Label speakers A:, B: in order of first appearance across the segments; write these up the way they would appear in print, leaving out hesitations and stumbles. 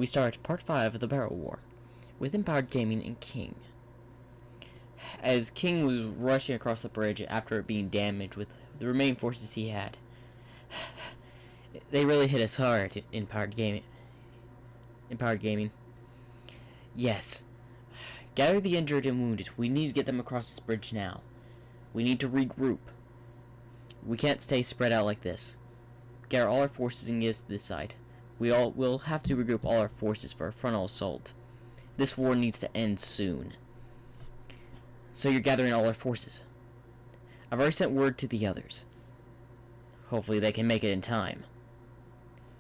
A: we start Part 5 of the Barrel War, with Empowered Gaming and King. As King was rushing across the bridge after it being damaged with the remaining forces he had, they really hit us hard in Empowered Gaming. Yes. Gather the injured and wounded. We need to get them across this bridge now. We need to regroup. We can't stay spread out like this. Gather all our forces and get us to this side. We'll have to regroup all our forces for a frontal assault. This war needs to end soon. So you're gathering all our forces. I've already sent word to the others. Hopefully they can make it in time.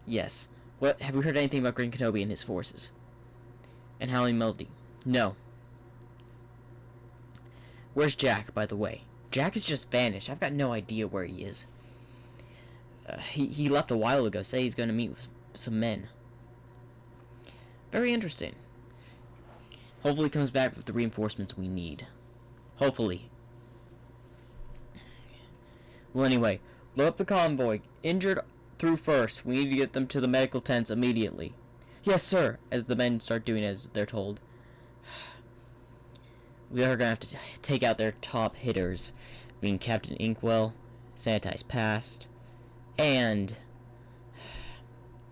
A: Yes. What? Have we heard anything about Green Kenobi and his forces? And Howling Melody? No. Where's Jack, by the way? Jack has just vanished. I've got no idea where he is. He left a while ago. Say he's going to meet with some men. Very interesting. Hopefully he comes back with the reinforcements we need. Hopefully. Well, anyway, load up the convoy. Injured through first. We need to get them to the medical tents immediately. Yes, sir, as the men start doing as they're told. We are going to have to take out their top hitters, being Captain Inkwell, Sanitize Past, and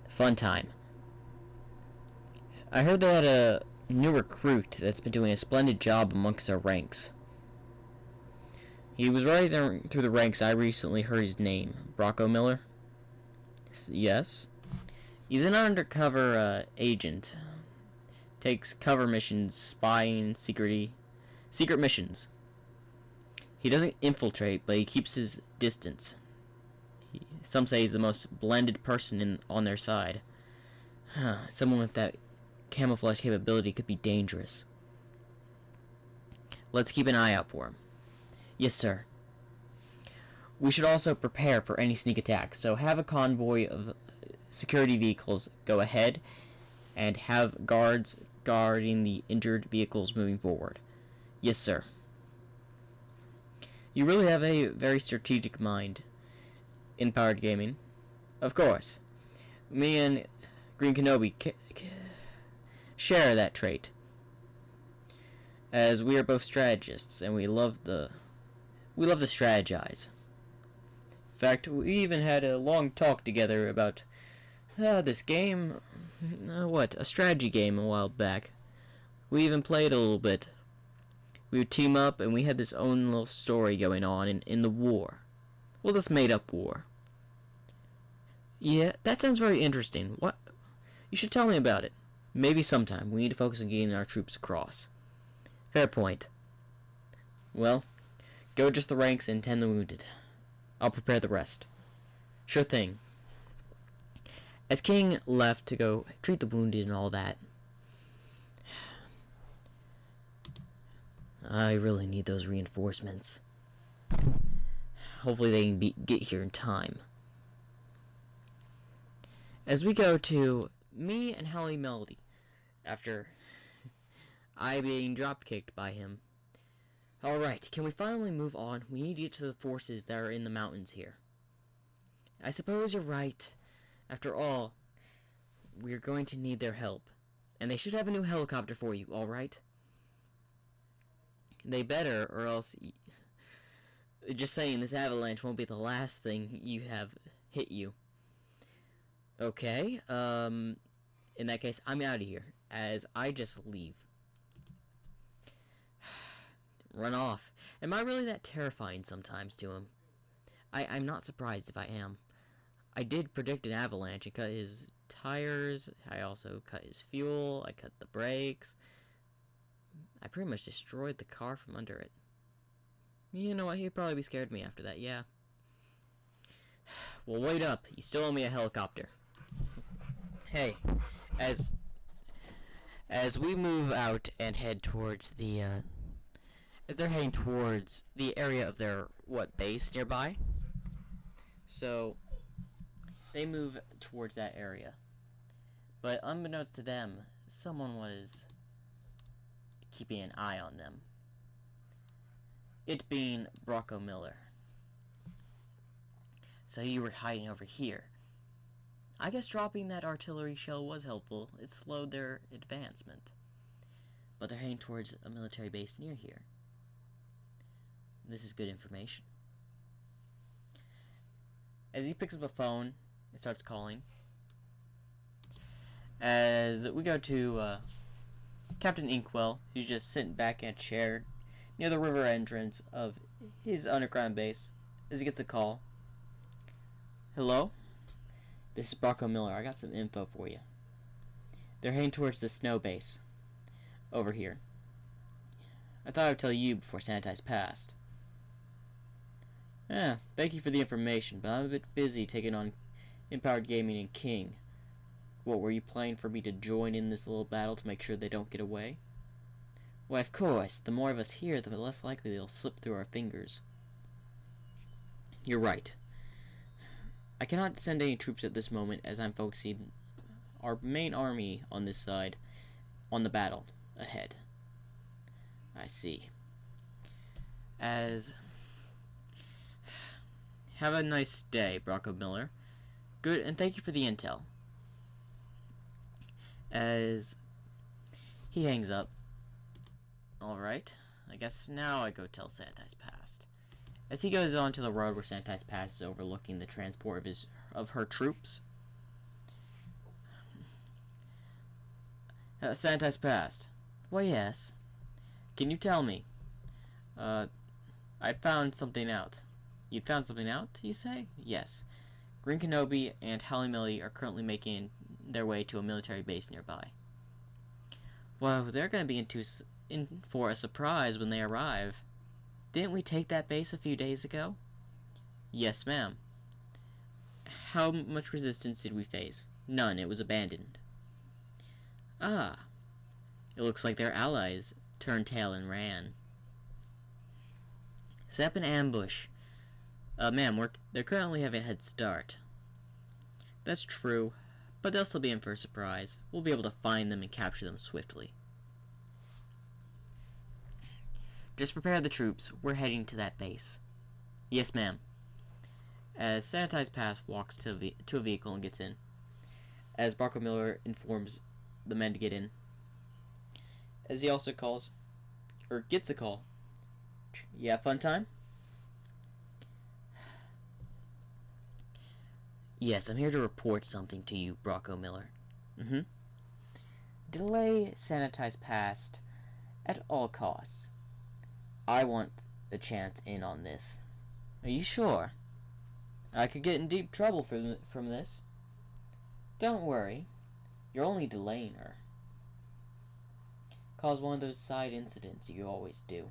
A: Fun Time. I heard they had a new recruit that's been doing a splendid job amongst our ranks. He was rising through the ranks. I recently heard his name. Brocco Miller? Yes? He's an undercover agent. Takes cover missions, spying, secret missions. He doesn't infiltrate, but he keeps his distance. Some say he's the most blended person on their side. Someone with that camouflage capability could be dangerous. Let's keep an eye out for him. Yes, sir. We should also prepare for any sneak attacks, so have a convoy of security vehicles go ahead and have guards guarding the injured vehicles moving forward. Yes, sir. You really have a very strategic mind in Empowered Gaming. Of course. Me and Green Kenobi share that trait, as we are both strategists and we love to strategize. In fact, we even had a long talk together about this game, a strategy game a while back. We even played a little bit. We would team up and we had this own little story going on in the war. Well, this made-up war. Yeah, that sounds very interesting. What? You should tell me about it. Maybe sometime. We need to focus on getting our troops across. Fair point. Well, go adjust the ranks and tend the wounded. I'll prepare the rest. Sure thing. As King left to go treat the wounded and all that, I really need those reinforcements. Hopefully they can get here in time. As we go to me and Howling Melody, after I being drop-kicked by him. Alright, can we finally move on? We need to get to the forces that are in the mountains here. I suppose you're right. After all, we're going to need their help. And they should have a new helicopter for you, alright? They better, or else... Just saying, this avalanche won't be the last thing you have hit you. Okay, in that case, I'm out of here, as I just leave. Run off. Am I really that terrifying sometimes to him? I'm not surprised if I am. I did predict an avalanche. I cut his tires. I also cut his fuel. I cut the brakes. I pretty much destroyed the car from under it. You know what? He'd probably be scared of me after that, yeah. Well, wait up. You still owe me a helicopter. Hey, as we move out and head towards the, as they're heading towards the area of their, base nearby? So, they move towards that area. But unbeknownst to them, someone was keeping an eye on them. It being Brocco Miller. So you were hiding over here. I guess dropping that artillery shell was helpful. It slowed their advancement. But they're heading towards a military base near here. This is good information. As he picks up a phone, it starts calling. As we go to Captain Inkwell, who's just sitting back in a chair near the river entrance of his underground base, as he gets a call. Hello? This is Brocco Miller. I got some info for you. They're heading towards the snow base. Over here. I thought I would tell you before Sanitize passed. Yeah, thank you for the information, but I'm a bit busy taking on Empowered Gaming and King. What, were you planning for me to join in this little battle to make sure they don't get away? Why, of course. The more of us here, the less likely they'll slip through our fingers. You're right. I cannot send any troops at this moment, as I'm focusing our main army on this side, on the battle ahead. I see. Have a nice day, Brocco Miller. Good, and thank you for the intel. As he hangs up. Alright, I guess now I go tell Sanitize passed. As he goes on to the road where Sanitize Pass is overlooking the transport of her troops. Sanitize passed. Why, yes. Can you tell me? I found something out. You found something out, you say? Yes. Green Kenobi and Halle Millie are currently making their way to a military base nearby. Well, they're going to be in for a surprise when they arrive. Didn't we take that base a few days ago? Yes, ma'am. How much resistance did we face? None. It was abandoned. Ah. It looks like their allies turned tail and ran. Set up an ambush. Ma'am, they're currently having a head start. That's true, but they'll still be in for a surprise. We'll be able to find them and capture them swiftly. Just prepare the troops. We're heading to that base. Yes, ma'am. As Sanitize Pass walks to a vehicle and gets in. As Brocco Miller informs the men to get in. As he also gets a call. You have fun time? Yes, I'm here to report something to you, Brocco Miller. Delay Sanitize Pass at all costs. I want a chance in on this. Are you sure? I could get in deep trouble from this. Don't worry. You're only delaying her. Cause one of those side incidents you always do.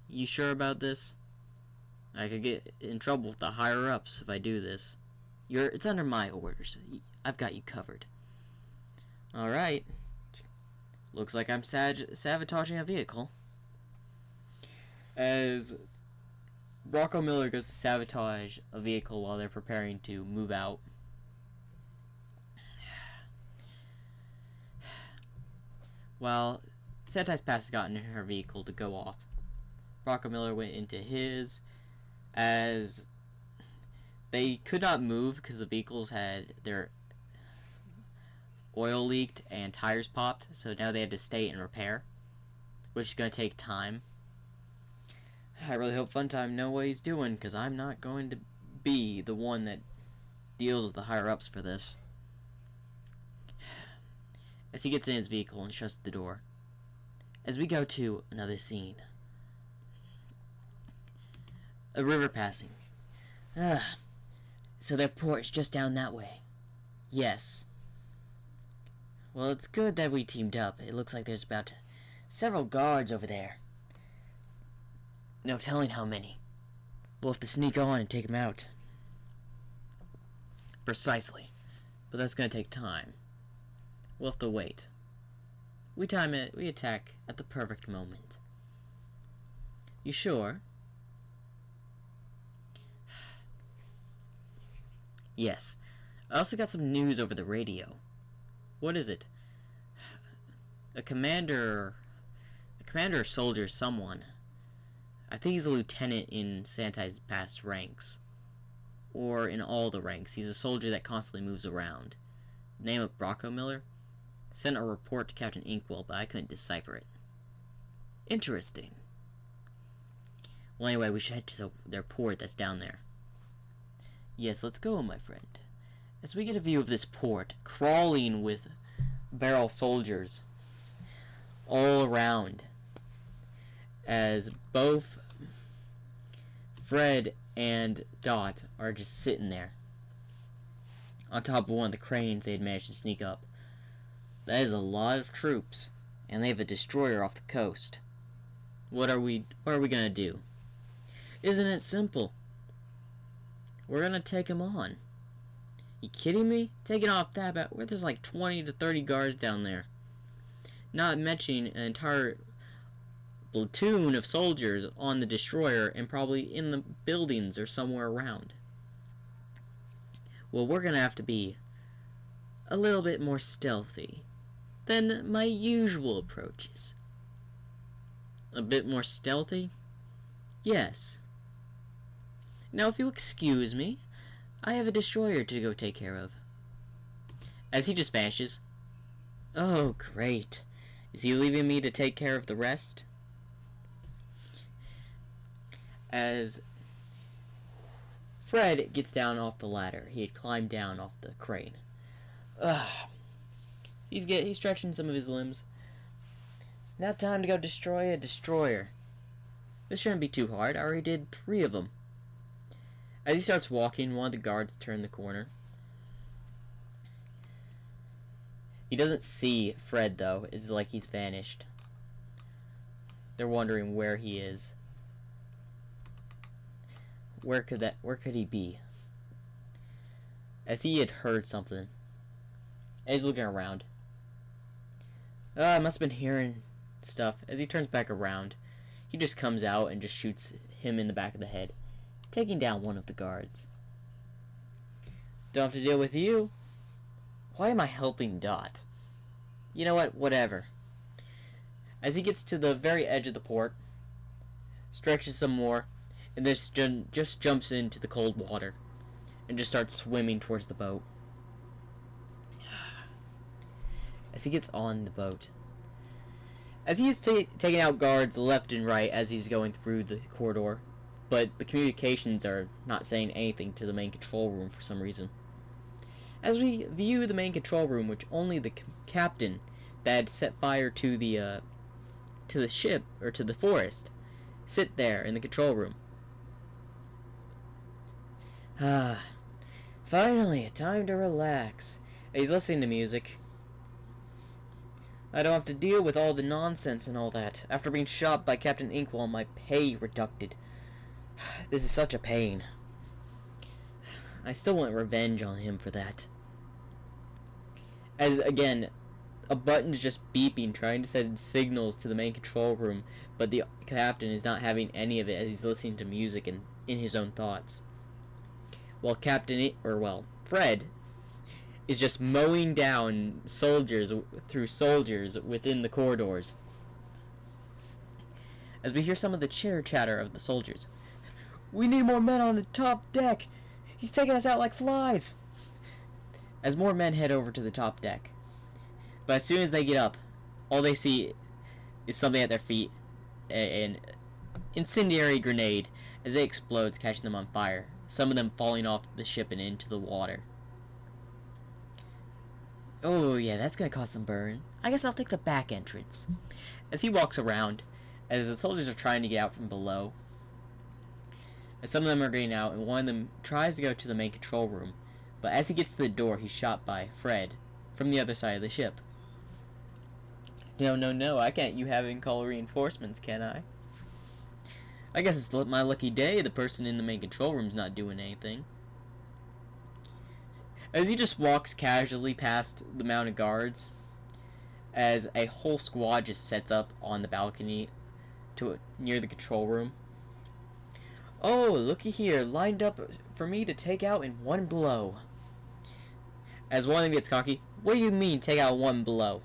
A: You sure about this? I could get in trouble with the higher-ups if I do this. It's under my orders. I've got you covered. Alright. Looks like I'm sabotaging a vehicle. As Brocco Miller goes to sabotage a vehicle while they're preparing to move out. While Sanitize Pass got in her vehicle to go off, Brocco Miller went into his, as they could not move because the vehicles had their oil leaked and tires popped, so now they had to stay and repair, which is going to take time. I really hope Funtime know what he's doing, because I'm not going to be the one that deals with the higher-ups for this. As he gets in his vehicle and shuts the door. As we go to another scene. A river passing. So their port's just down that way. Yes. Well, it's good that we teamed up. It looks like there's about several guards over there. No telling how many. We'll have to sneak on and take them out. Precisely. But that's going to take time. We'll have to wait. We time it. We attack at the perfect moment. You sure? Yes. I also got some news over the radio. What is it? A commander or soldier, someone. I think he's a lieutenant in Sanitize Pass ranks. or in all the ranks. He's a soldier that constantly moves around. Name of Brocco Miller? Sent a report to Captain Inkwell, but I couldn't decipher it. Interesting. Well, anyway, we should head to their port that's down there. Yes, let's go, my friend. As we get a view of this port, crawling with barrel soldiers all around, as both Fred and Dot are just sitting there on top of one of the cranes they had managed to sneak up. That is a lot of troops, and they have a destroyer off the coast. What are we gonna do? Isn't it simple? We're gonna take him on. You kidding me? Taking off that bat where there's like 20 to 30 guards down there. Not mentioning an entire platoon of soldiers on the destroyer and probably in the buildings or somewhere around. Well, we're gonna have to be a little bit more stealthy than my usual approaches. A bit more stealthy? Yes. Now, if you excuse me, I have a destroyer to go take care of. As he just vanishes. Oh, great. Is he leaving me to take care of the rest? As Fred gets down off the ladder. He had climbed down off the crane. He's stretching some of his limbs. Now time to go destroy a destroyer. This shouldn't be too hard. I already did 3 of them. As he starts walking, one of the guards turn the corner. He doesn't see Fred, though. It's like he's vanished. They're wondering where he is. Where could he be? As he had heard something. And he's looking around. I must have been hearing stuff. As he turns back around, he just comes out and just shoots him in the back of the head, taking down one of the guards. Don't have to deal with you. Why am I helping Dot? You know what? Whatever. As he gets to the very edge of the port, stretches some more, and this just jumps into the cold water and just starts swimming towards the boat. As he gets on the boat, as he is taking out guards left and right as he's going through the corridor, but the communications are not saying anything to the main control room for some reason. As we view the main control room, which only the captain that had set fire to the ship, or to the forest, sit there in the control room. Finally, a time to relax. He's listening to music. I don't have to deal with all the nonsense and all that. After being shot by Captain Inkwell, my pay reducted. This is such a pain. I still want revenge on him for that. As, again, a button's just beeping, trying to send signals to the main control room, but the captain is not having any of it as he's listening to music and in his own thoughts. While Fred is just mowing down soldiers within the corridors. As we hear some of the chitter-chatter of the soldiers. We need more men on the top deck. He's taking us out like flies. As more men head over to the top deck. But as soon as they get up, all they see is something at their feet. An incendiary grenade as it explodes, catching them on fire. Some of them falling off the ship and into the water. Oh yeah, that's gonna cause some burn. I guess I'll take the back entrance. As he walks around, as the soldiers are trying to get out from below, as some of them are getting out, and one of them tries to go to the main control room, but as he gets to the door, he's shot by Fred from the other side of the ship. No, I can't you having call reinforcements, can I? I guess it's my lucky day the person in the main control room's not doing anything. As he just walks casually past the mounted guards, as a whole squad just sets up on the balcony near the control room. Oh, looky here, lined up for me to take out in one blow. As one of them gets cocky, what do you mean take out one blow?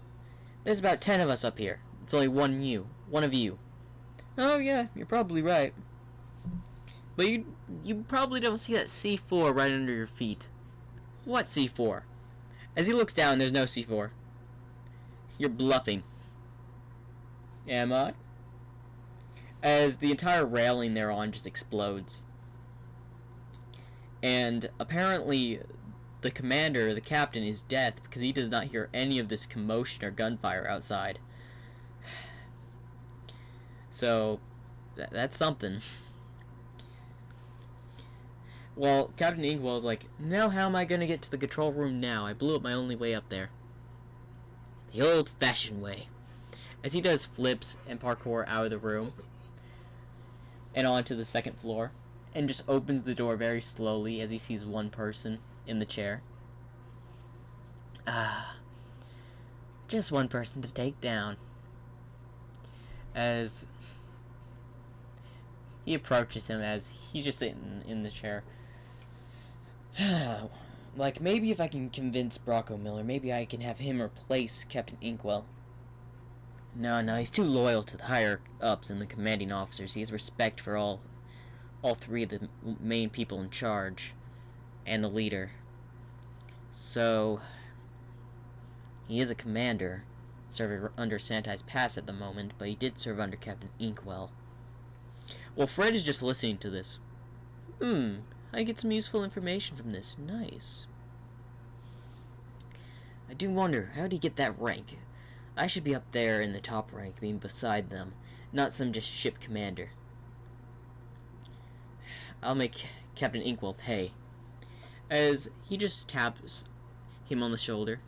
A: There's about 10 of us up here. It's only one of you. Oh yeah, you're probably right. But you probably don't see that C4 right under your feet. What C4? As he looks down, there's no C4. You're bluffing. Am I? As the entire railing they're on just explodes. And apparently the commander, the captain, is dead because he does not hear any of this commotion or gunfire outside. So, that's something. Well, Captain Inkwell's like, now how am I going to get to the control room now? I blew up my only way up there. The old-fashioned way. As he does flips and parkour out of the room and onto the second floor, and just opens the door very slowly as he sees one person in the chair. Just one person to take down. As he approaches him as he's just sitting in the chair. Like, maybe if I can convince Brocco Miller, maybe I can have him replace Captain Inkwell. No, he's too loyal to the higher-ups and the commanding officers. He has respect for all three of the main people in charge, and the leader. So, he is a commander, serving under Santai's Pass at the moment, but he did serve under Captain Inkwell. Well, Fred is just listening to this. I get some useful information from this. Nice. I do wonder, how did he get that rank? I should be up there in the top rank, being beside them, not some just ship commander. I'll make Captain Inkwell pay. As he just taps him on the shoulder.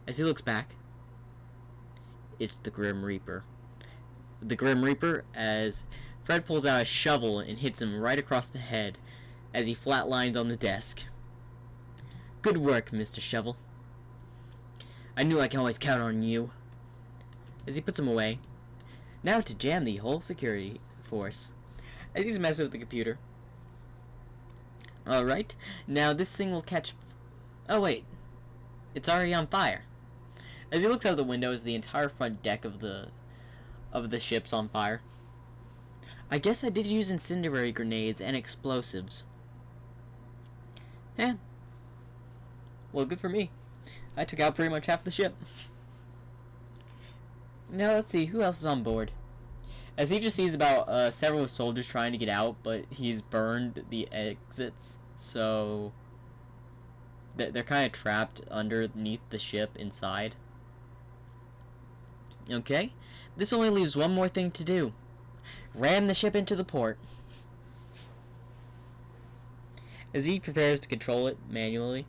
A: As he looks back, it's the Grim Reaper. The Grim Reaper, as Fred pulls out a shovel and hits him right across the head as he flatlines on the desk. Good work, Mr. Shovel. I knew I can always count on you. As he puts him away. Now to jam the whole security force. As he's messing with the computer. Alright, now this thing will catch... Oh wait, it's already on fire. As he looks out the window, as the entire front deck of the ship's on fire. I guess I did use incendiary grenades and explosives. Well, good for me. I took out pretty much half the ship. Now let's see, who else is on board? As he just sees about several soldiers trying to get out, but he's burned the exits, so they're kind of trapped underneath the ship inside. Okay, this only leaves one more thing to do. Ram the ship into the port. As he prepares to control it manually.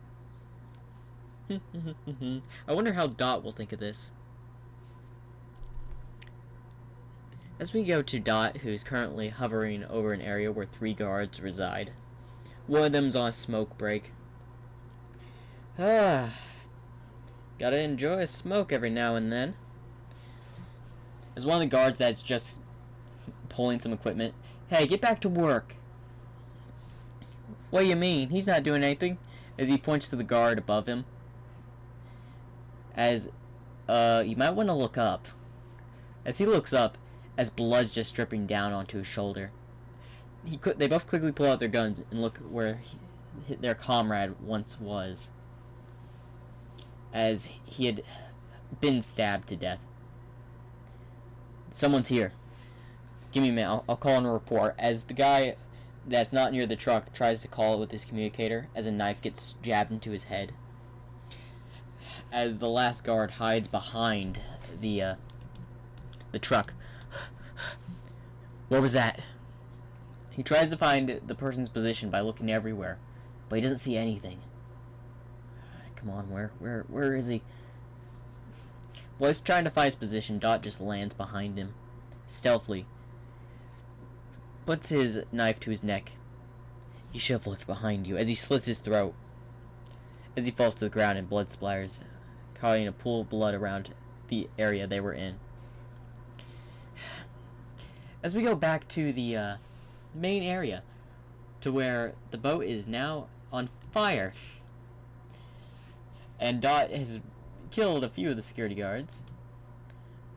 A: I wonder how Dot will think of this. As we go to Dot, who's currently hovering over an area where 3 guards reside. One of them's on a smoke break. Gotta enjoy a smoke every now and then. As one of the guards that's just pulling some equipment. Hey, get back to work. What do you mean? He's not doing anything. As he points to the guard above him. As, you might want to look up. As he looks up, as blood's just dripping down onto his shoulder. They both quickly pull out their guns and look where their comrade once was. As he had been stabbed to death. Someone's here. Give me a minute, I'll call in a report. As the guy that's not near the truck tries to call it with his communicator, as a knife gets jabbed into his head. As the last guard hides behind the truck. What was that? He tries to find the person's position by looking everywhere, but he doesn't see anything. Come on, where is he? While he's trying to find his position, Dot just lands behind him, stealthily. Puts his knife to his neck. You should have looked behind you, as he slits his throat. As he falls to the ground and blood splatters, causing a pool of blood around the area they were in. As we go back to the main area, to where the boat is now on fire. And Dot has killed a few of the security guards.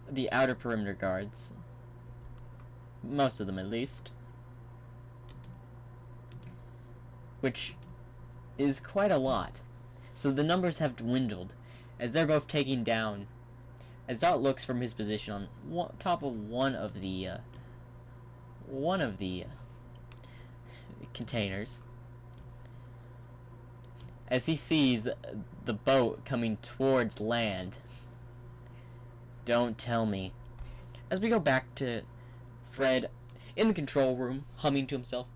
A: The outer perimeter guards. Most of them, at least. which is quite a lot. So the numbers have dwindled as they're both taking down. As Dot looks from his position on top of one of the containers, as he sees the boat coming towards land. Don't tell me. As we go back to Fred in the control room, humming to himself.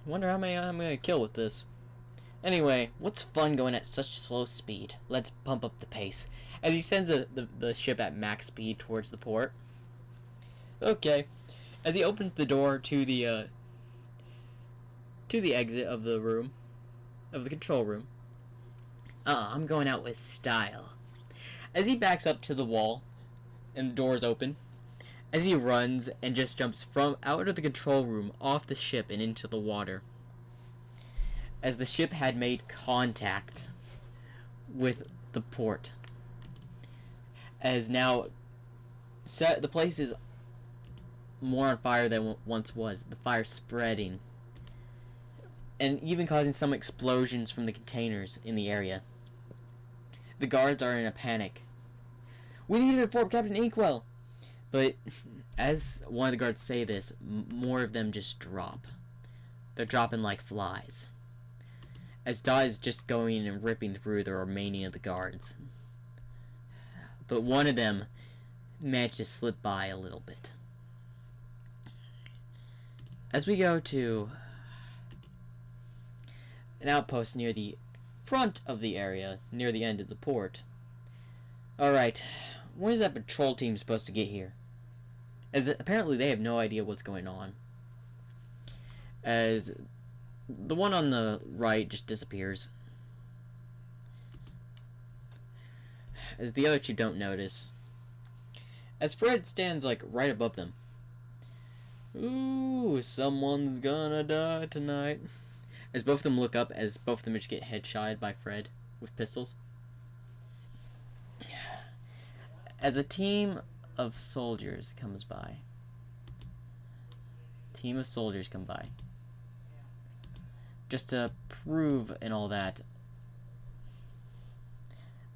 A: Wonder how many I'm gonna kill with this. Anyway, what's fun going at such slow speed? Let's pump up the pace. As he sends the ship at max speed towards the port. Okay. As he opens the door to the exit of the room, of the control room. I'm going out with style. As he backs up to the wall, and the door's open, as he runs and just jumps from out of the control room, off the ship, and into the water. As the ship had made contact with the port. As now, the place is more on fire than it once was. The fire spreading. And even causing some explosions from the containers in the area. The guards are in a panic. We need to inform Captain Inkwell! But as one of the guards say this, more of them just drop. They're dropping like flies. As Dot is just going and ripping through the remaining of the guards. But one of them managed to slip by a little bit. As we go to an outpost near the front of the area, near the end of the port. Alright, when is that patrol team supposed to get here? As apparently they have no idea what's going on. As the one on the right just disappears. As the other two don't notice. As Fred stands like right above them. Ooh, someone's gonna die tonight. As both of them look up, as both of them just get headshotted by Fred with pistols. As a team of soldiers comes by. Team of soldiers come by. Just to prove and all that.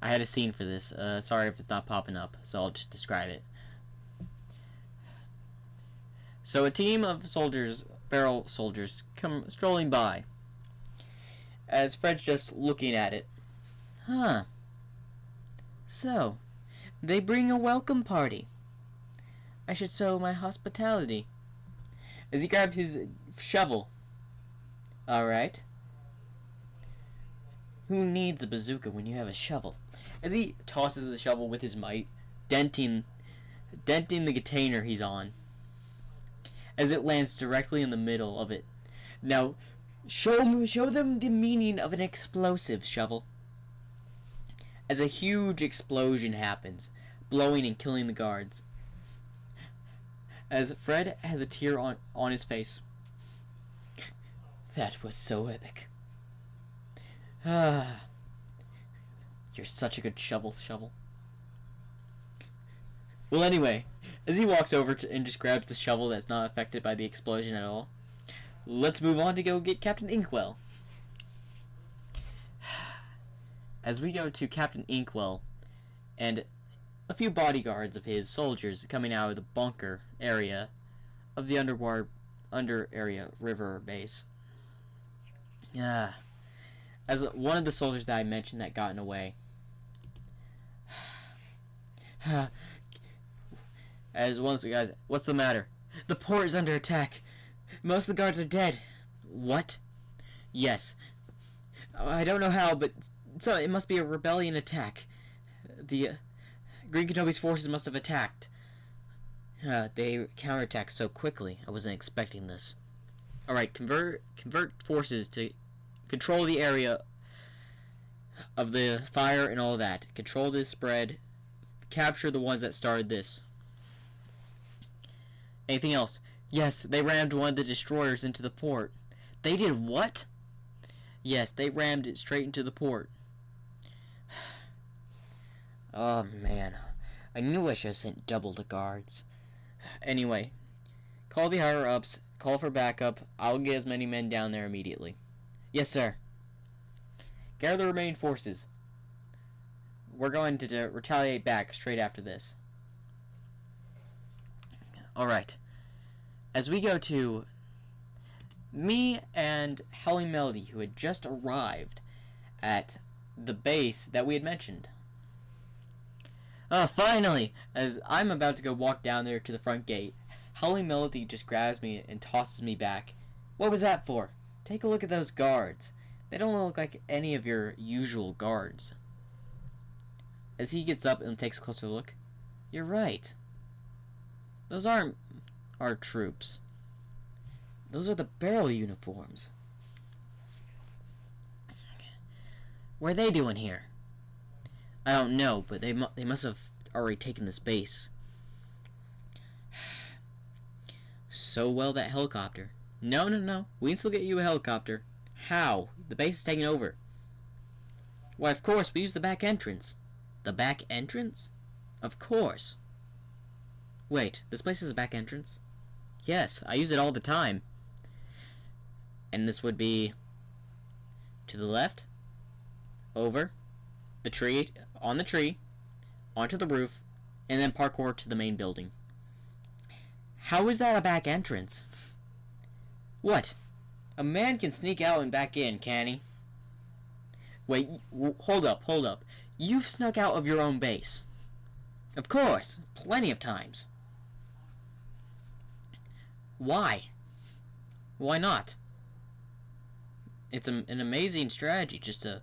A: I had a scene for this. Sorry if it's not popping up, so I'll just describe it. So a team of soldiers, barrel soldiers, come strolling by. As Fred's just looking at it. Huh. So, they bring a welcome party. I should show my hospitality. As he grabs his shovel. Alright. Who needs a bazooka when you have a shovel? As he tosses the shovel with his might, denting the container he's on. As it lands directly in the middle of it. Now, show them the meaning of an explosive, Shovel. As a huge explosion happens, blowing and killing the guards. As Fred has a tear on his face. That was so epic. Ah, you're such a good shovel. Well, anyway, as he walks over and just grabs the shovel that's not affected by the explosion at all, let's move on to go get Captain Inkwell. As we go to Captain Inkwell and a few bodyguards of his soldiers coming out of the bunker area of the under area river base. Yeah. As one of the soldiers that I mentioned that gotten away. As one of the guys, what's the matter? The port is under attack. Most of the guards are dead. What? Yes. I don't know how, but so it must be a rebellion attack. The Green Kenobi's forces must have attacked. They counterattacked so quickly. I wasn't expecting this. Alright, convert forces to control the area of the fire and all that. Control this spread. Capture the ones that started this. Anything else? Yes, they rammed one of the destroyers into the port. They did what? Yes, they rammed it straight into the port. Oh, man. I knew I should have sent double the guards. Anyway, call the higher-ups, Call for backup. I'll get as many men down there immediately. Yes, sir. Gather the remaining forces. We're going to retaliate back straight after this. Alright. As we go to me and Howling Melody, who had just arrived at the base that we had mentioned. Finally! As I'm about to go walk down there to the front gate, Howling Melody just grabs me and tosses me back. What was that for? Take a look at those guards. They don't look like any of your usual guards. As he gets up and takes a closer look, you're right. Those aren't our troops. Those are the barrel uniforms. What are they doing here? I don't know, but they must have already taken this base. So well, that helicopter. No. We can still get you a helicopter. How? The base is taken over. Why, of course, we use the back entrance. The back entrance? Of course. Wait, this place has a back entrance? Yes, I use it all the time. And this would be to the left, over, the tree, on the tree, onto the roof, and then parkour to the main building. How is that a back entrance? What? A man can sneak out and back in, can he? Wait, hold up. You've snuck out of your own base. Of course, plenty of times. Why? Why not? It's an amazing strategy just to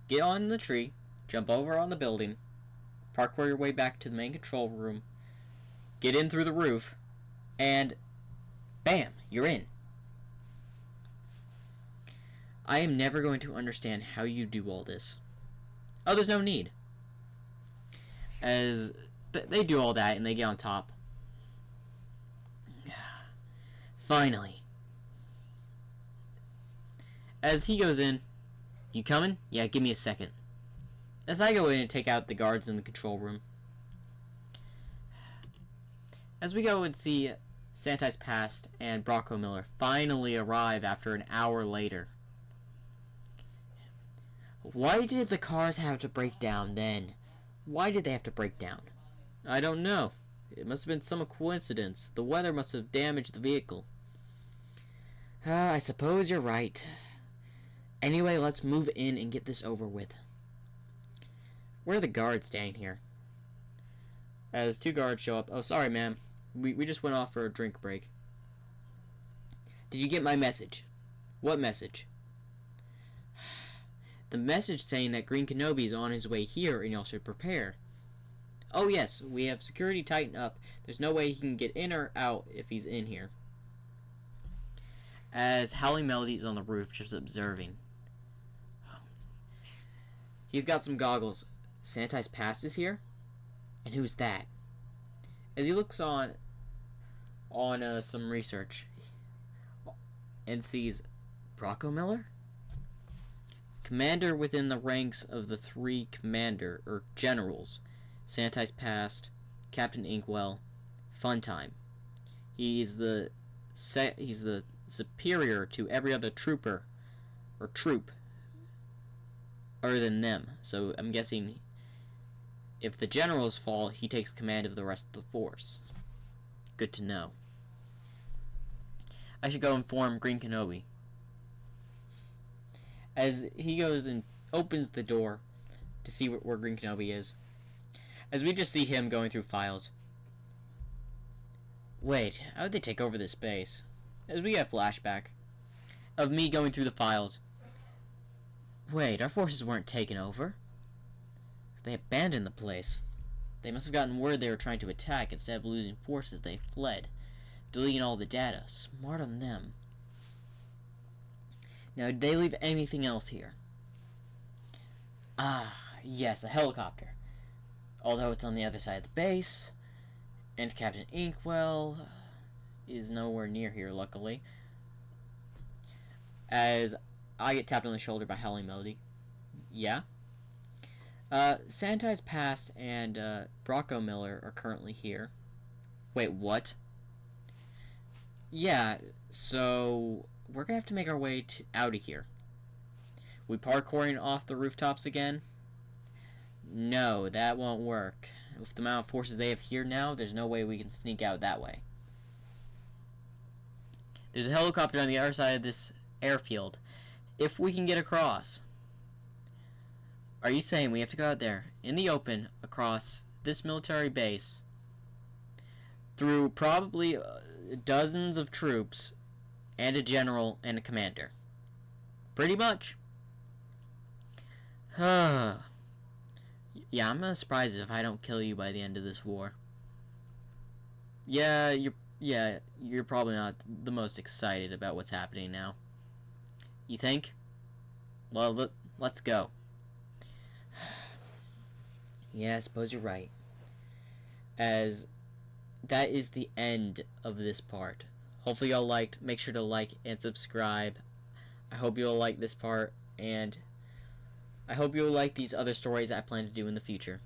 A: get on the tree, jump over on the building, parkour your way back to the main control room, get in through the roof, and bam, you're in. I am never going to understand how you do all this. Oh, there's no need. As they do all that and they get on top. Finally. As he goes in, you coming? Yeah, give me a second. As I go in and take out the guards in the control room. As we go and see Santi's Past and Bronco Miller finally arrive after an hour later. Why did the cars have to break down then? Why did they have to break down? I don't know. It must have been some coincidence. The weather must have damaged the vehicle. I suppose you're right. Anyway, let's move in and get this over with. Where are the guards staying here? As two guards show up. Oh, sorry, ma'am. We just went off for a drink break. Did you get my message? What message? The message saying that Green Kenobi is on his way here and y'all should prepare. Oh yes, we have security tightened up. There's no way he can get in or out if he's in here. As Howling Melody is on the roof just observing. He's got some goggles. Santi's Past is here? And who's that? As he looks on some research and sees Bronco Miller? Commander within the ranks of the three generals. Santi's Past, Captain Inkwell, Funtime. He's the superior to every other trooper or troop other than them. So I'm guessing if the generals fall, he takes command of the rest of the force. Good to know. I should go inform Green Kenobi. As he goes and opens the door to see where Green Kenobi is. As we just see him going through files. Wait, how did they take over this base? As we get a flashback of me going through the files. Wait, our forces weren't taken over. They abandoned the place. They must have gotten word they were trying to attack. Instead of losing forces, they fled, deleting all the data. Smart on them. Now, did they leave anything else here? Ah, yes, a helicopter. Although it's on the other side of the base, and Captain Inkwell is nowhere near here, luckily. As I get tapped on the shoulder by Howling Melody. Yeah? Santi's Past and Bronco Miller are currently here. Wait, what? Yeah, so we're gonna have to make our way out of here. We parkouring off the rooftops again? No, that won't work. With the amount of forces they have here now, there's no way we can sneak out that way. There's a helicopter on the other side of this airfield. If we can get across. Are you saying we have to go out there, in the open, across this military base, through probably dozens of troops, and a general and a commander? Pretty much. Yeah, I'm not surprised if I don't kill you by the end of this war. Yeah, you're probably not the most excited about what's happening now. You think? Well, let's go. Yeah, I suppose you're right. As that is the end of this part. Hopefully y'all liked. Make sure to like and subscribe. I hope you'll like this part, and I hope you'll like these other stories I plan to do in the future.